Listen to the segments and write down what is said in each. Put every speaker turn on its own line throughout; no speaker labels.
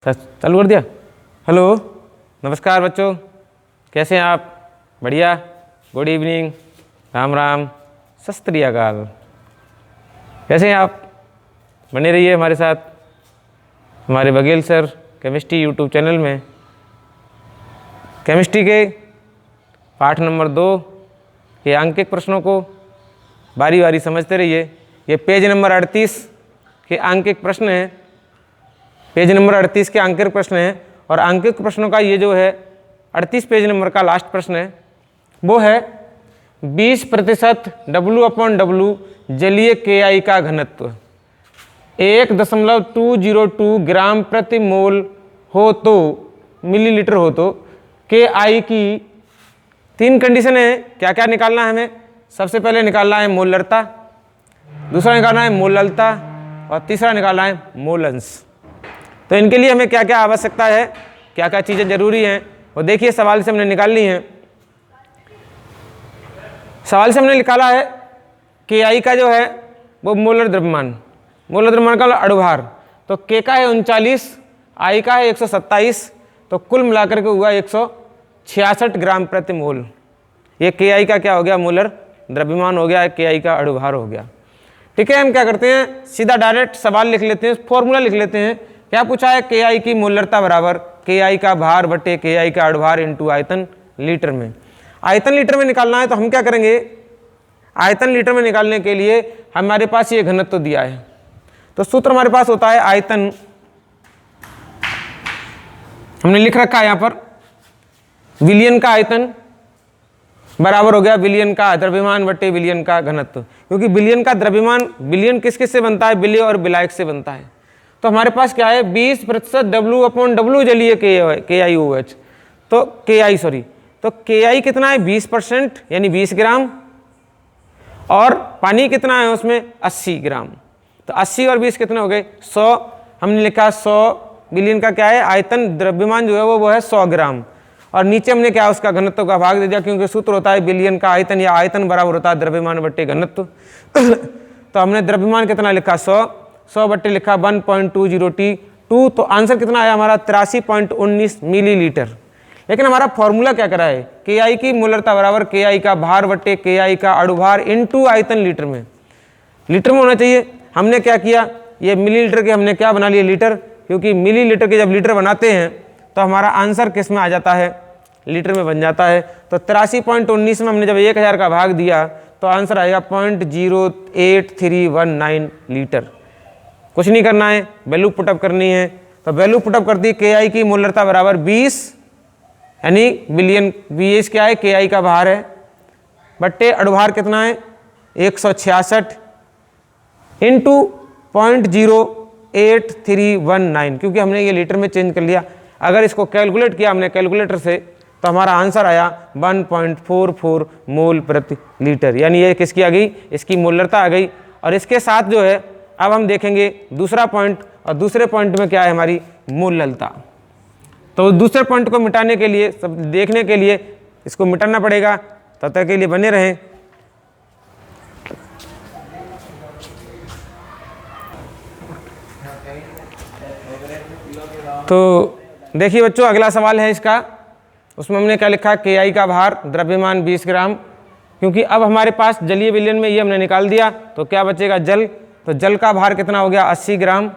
चालू कर दिया। हेलो, नमस्कार बच्चों, कैसे हैं आप? बढ़िया, गुड इवनिंग, राम राम, सत श्री अकाल। कैसे हैं आप? बने रहिए हमारे साथ हमारे Baghel sir chemistry YouTube channel में। केमिस्ट्री के पाठ नंबर 2 के अंकित प्रश्नों को बारी बारी समझते रहिए। ये पेज नंबर 38 के अंकित प्रश्न हैं। पेज नंबर 38 के अंकित प्रश्न हैं और अंकित प्रश्नों का ये जो है 38 पेज नंबर का लास्ट प्रश्न है, वो है 20% W/W जलीय KI का घनत्व 1.202 ग्राम प्रति मोल हो तो मिलीलीटर हो तो KI की 3 कंडीशन है। क्या क्या निकालना है हमें? सबसे पहले निकालना है मोलरता, दूसरा निकालना है मोललता और तीसरा निकालना है मोलंश। तो इनके लिए हमें क्या क्या आवश्यकता है, क्या क्या चीज़ें जरूरी हैं, वो देखिए सवाल से हमने निकाल ली हैं। सवाल से हमने निकाला है KI का जो है वो मोलर द्रव्यमान, मोलर द्रव्यमान का अणुभार। तो K का है 39, I का है 127, तो कुल मिलाकर के हुआ 166 ग्राम प्रति मोल। ये KI का क्या हो गया? मोलर द्रव्यमान हो गया, KI का अणुभार हो गया। ठीक है, हम क्या करते हैं, सीधा डायरेक्ट सवाल लिख लेते हैं, फॉर्मूला लिख लेते हैं। क्या पूछा है? KI की मोलरता बराबर KI का भार बटे KI का अणुभार इंटू आयतन लीटर में। आयतन लीटर में निकालना है तो हम क्या करेंगे, आयतन लीटर में निकालने के लिए हमारे पास ये घनत्व दिया है, तो सूत्र हमारे पास होता है आयतन, हमने लिख रखा है यहाँ पर, विलियन का आयतन बराबर हो गया विलियन का द्रव्यमान बटे विलियन का घनत्व। क्योंकि विलियन का द्रव्यमान, विलियन किस किस से बनता है? विलय और विलायक से बनता है। तो हमारे पास क्या है? 20% W/W जलीय KIOH, तो KI कितना है? 20% यानी 20 ग्राम, और पानी कितना है उसमें? 80 ग्राम। तो 80 और 20 कितने हो गए? 100। हमने लिखा 100 विलियन का क्या है? आयतन द्रव्यमान जो है वो है 100 ग्राम, और नीचे हमने क्या उसका घनत्व का भाग दे दिया, क्योंकि सूत्र होता है विलियन का आयतन, या आयतन बराबर होता है द्रव्यमान बट्टे घनत्व। तो हमने द्रव्यमान कितना लिखा? 100 बट्टे लिखा 1.20T2, तो आंसर कितना आया हमारा? 83.19 मिलीलीटर। लेकिन हमारा फॉर्मूला क्या करा है? KI की मोलरता बराबर KI का भार बट्टे KI का अणुभार इंटू आयतन लीटर में, लीटर में होना चाहिए। हमने क्या किया, ये मिलीलीटर के हमने क्या बना लिए? लीटर, क्योंकि मिलीलीटर के जब लीटर बनाते हैं तो हमारा आंसर किस में आ जाता है? लीटर में बन जाता है। तो 83.19 में हमने जब 1000 का भाग दिया तो आंसर आएगा 0.08319 लीटर। कुछ नहीं करना है, वैल्यू पुटअप करनी है। तो वैल्यू पुटअप कर दी, KI की मोलरता बराबर 20 यानी विलियन, 20 क्या है? KI का भार है, बट्टे अणुभार कितना है? 166 इंटू 0.08319, क्योंकि हमने ये लीटर में चेंज कर लिया। अगर इसको कैलकुलेट किया हमने कैलकुलेटर से तो हमारा आंसर आया 1.44 मोल प्रति लीटर, यानी ये किसकी आ गई? इसकी मोलरता आ गई। और इसके साथ जो है अब हम देखेंगे दूसरा पॉइंट, और दूसरे पॉइंट में क्या है? हमारी मोललता। तो दूसरे पॉइंट को मिटाने के लिए, सब देखने के लिए इसको मिटाना पड़ेगा, तब तक के लिए बने रहें। तो देखिए बच्चों, अगला सवाल है इसका, उसमें हमने क्या लिखा? KI का भार द्रव्यमान 20 ग्राम, क्योंकि अब हमारे पास जलीय विलयन में ये हमने निकाल दिया, तो क्या बचेगा? जल। तो जल का भार कितना हो गया? 80 ग्राम।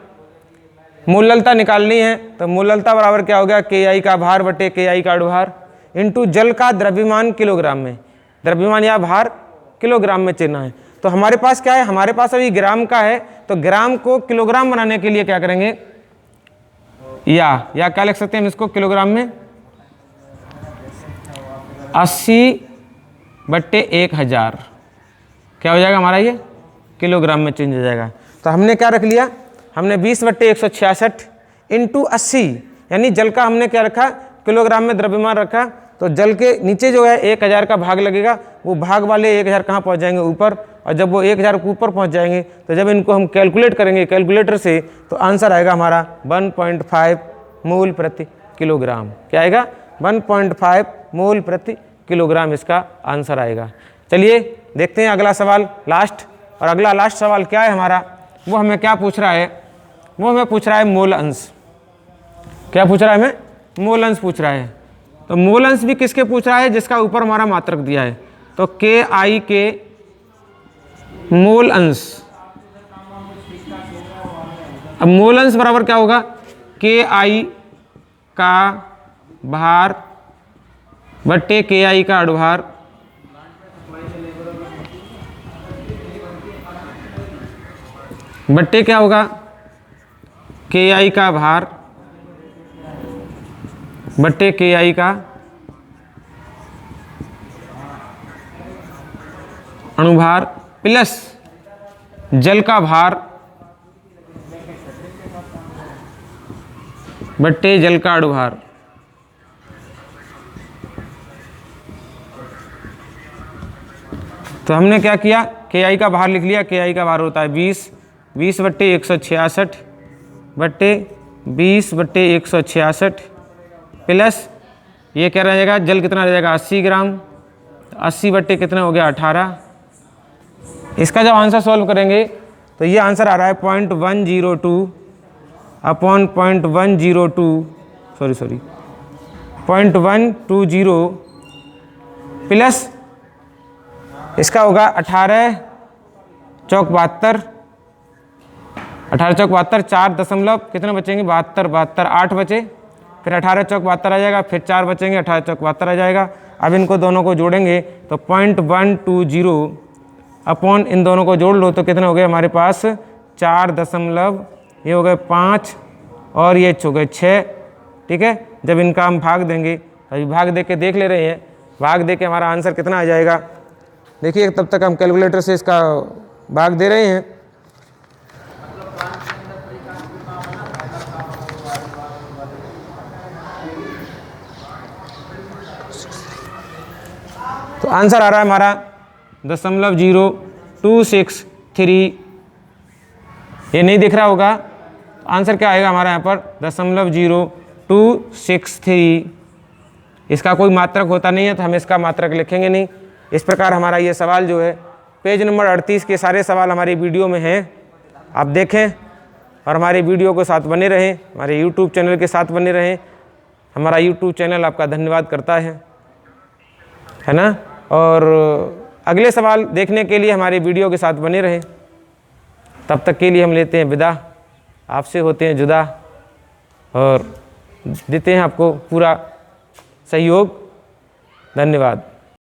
मोललता निकालनी है, तो मोललता बराबर क्या हो गया? KI का भार बटे KI का अणुभार इंटू जल का द्रव्यमान किलोग्राम में, द्रव्यमान या भार किलोग्राम में चेना है। तो हमारे पास क्या है? हमारे पास अभी ग्राम का है, तो ग्राम को किलोग्राम बनाने के लिए क्या करेंगे? या क्या लिख सकते हैं हम इसको किलोग्राम में? 80 बट्टे 1000 क्या हो जाएगा हमारा? ये किलोग्राम में चेंज हो जाएगा। तो हमने क्या रख लिया? हमने 20 बट्टे 166 इंटू 80, यानी जल का हमने क्या रखा? किलोग्राम में द्रव्यमान रखा। तो जल के नीचे जो है 1000 का भाग लगेगा, वो भाग वाले 1000 कहाँ पहुँच जाएंगे? ऊपर। और जब वो 1000 ऊपर पहुँच जाएंगे तो जब इनको हम कैलकुलेट करेंगे कैलकुलेटर से, तो आंसर आएगा हमारा 1.5 मोल प्रति किलोग्राम। क्या आएगा? 1.5 मोल प्रति किलोग्राम इसका आंसर आएगा। चलिए देखते हैं अगला सवाल, लास्ट। और अगला लास्ट सवाल क्या है हमारा? वो हमें क्या पूछ रहा है? वो हमें पूछ रहा है मोल अंश। क्या पूछ रहा है हमें? मोल अंश पूछ रहा है। तो मोल अंश भी किसके पूछ रहा है? जिसका ऊपर हमारा मात्रक दिया है। तो के आई के मोल अंश, अब मोल अंश बराबर क्या होगा? के आई का भार बट्टे के आई का अणुभार बट्टे क्या होगा? के आई का भार बट्टे के आई का अणुभार प्लस जल का भार बट्टे जल का अणुभार। तो हमने क्या किया? के आई का भार लिख लिया। के आई का भार होता है 20 बट्टे 166 बट्टे 20 बट्टे 166 प्लस ये क्या रहेगा? जल कितना रहेगा? 80 ग्राम। 80 बट्टे कितना हो गया? 18। इसका जब आंसर सॉल्व करेंगे तो ये आंसर आ रहा है 0.102 अपॉन 0.102 0.120 प्लस इसका होगा 18 चौक 72 18 चौक 72 4 दशमलव कितने बचेंगे? 72 8 बचे, फिर 18 चौक 72 आ जाएगा, फिर 4 बचेंगे, 18 चौक 72 आ जाएगा। अब इनको दोनों को जोड़ेंगे तो 0.120 अपॉन इन दोनों को जोड़ लो तो कितना हो गया हमारे पास? 4 दशमलव ये हो गए 5 और ये हो गए 6। ठीक है, जब इनका हम भाग देंगे, अभी भाग दे के देख ले रहे हैं, भाग दे के हमारा आंसर कितना आ जाएगा? देखिए तब तक हम कैलकुलेटर से इसका भाग दे रहे हैं। तो आंसर आ रहा है हमारा 0.0263। ये नहीं दिख रहा होगा, आंसर क्या आएगा हमारा यहाँ पर? 0.0263। इसका कोई मात्रक होता नहीं है तो हम इसका मात्रक लिखेंगे नहीं। इस प्रकार हमारा ये सवाल जो है पेज नंबर 38 के सारे सवाल हमारी वीडियो में हैं, आप देखें और हमारे वीडियो के साथ बने रहें, हमारे यूट्यूब चैनल के साथ बने रहें। हमारा यूट्यूब चैनल आपका धन्यवाद करता है ना। और अगले सवाल देखने के लिए हमारे वीडियो के साथ बने रहें। तब तक के लिए हम लेते हैं विदा, आपसे होते हैं जुदा और देते हैं आपको पूरा सहयोग। धन्यवाद।